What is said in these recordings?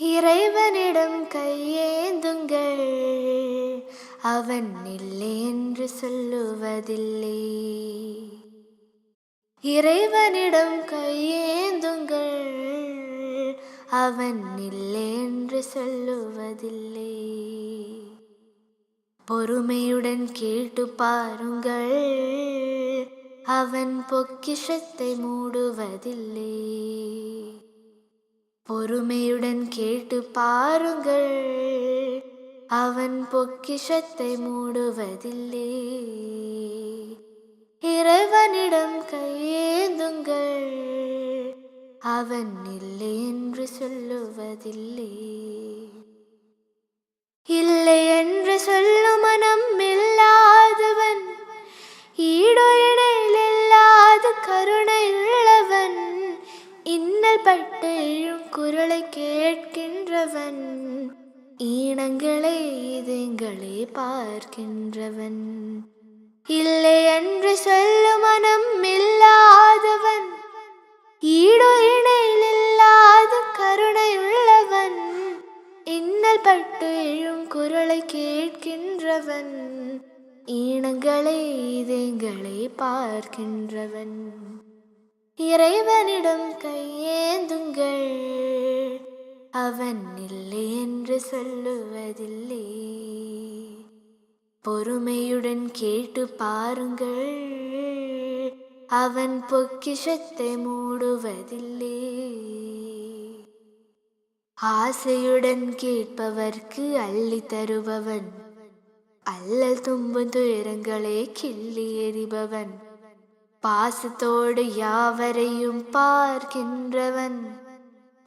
இறைவனிடம் கையேந்துங்கள், அவன் இல்லை என்று சொல்லுவதில்லை. இறைவனிடம் கையேந்துங்கள், அவன் இல்லை என்று சொல்லுவதில்லை. பொறுமையுடன் கேட்டு பாருங்கள், அவன் பொக்கிஷத்தை மூடுவதில்லை. பொறுமையுடன் கேட்டு பாருங்கள், அவன் பொக்கிஷத்தை மூடுவதில்லை. இறைவனிடம் கையேந்துங்கள், அவன் இல்லை என்று சொல்லுவதில்லை. இல்லை என்று சொல்லும் மனம் இல்லாதவன், ஈடு இணையில்லாத கருணை உள்ளவன், இன்னல் பட்டு எழும் குரலை கேட்கின்றவன், ஈனங்களை இதயங்களை பார்க்கின்றவன். இல்லை என்று சொல்லும் மனம் இல்லாதவன், ஈடு இணையில்லாத கருணை உள்ளவன், இன்னல் பட்டு எழும் குரலை கேட்கின்றவன், ஈனங்களை இதயங்களை பார்க்கின்றவன். இறைவனிடம் கையேந்துங்கள், அவன் இல்லை என்று சொல்லுவதில்லை. பொறுமையுடன் கேட்டு பாருங்கள், அவன் பொக்கிஷத்தை மூடுவதில்லை. ஆசையுடன் கேட்பவர்க்கு அள்ளி தருபவன், அல்லல் துன்பும் துயரங்களை கிள்ளி எறிபவன், பாசத்தோடு யாவரையும் பார்க்கின்றவன்,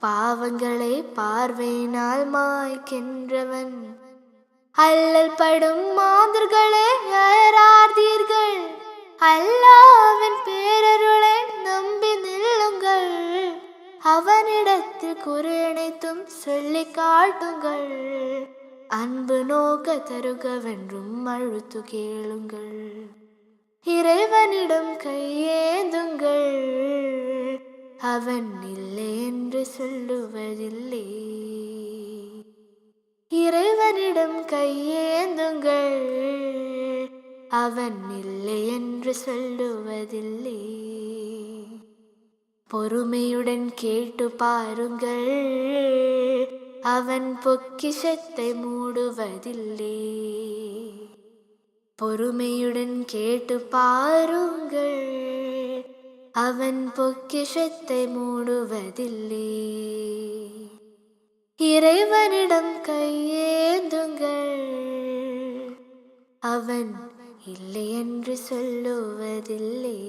பாவங்களை பார்வையினால் மாய்க்கின்றவன். அல்லல் படும் மாந்தர்களே அயராதீர்கள், அல்லாஹ்வின் பேரருளை நம்பி நில்லுங்கள். அவனிடத்தில் குறை அனைத்தும் சொல்லி காட்டுங்கள், அன்பு நோக்க தருகவென்றும் அழுத்து கேளுங்கள். இறைவனிடம் கையேந்துங்கள், அவன் இல்லை என்று சொல்லுவதில்லை. இறைவனிடம் கையேந்துங்கள், அவன் இல்லை என்று சொல்லுவதில்லை. பொறுமையுடன் கேட்டு பாருங்கள், அவன் பொக்கிஷத்தை மூடுவதில்லை. பொறுமையுடன் கேட்டு பாருங்கள், அவன் பொக்கிஷத்தை மூடுவதில்லை. இறைவனிடம் கையேந்துங்கள், அவன் இல்லை என்று சொல்லுவதில்லை.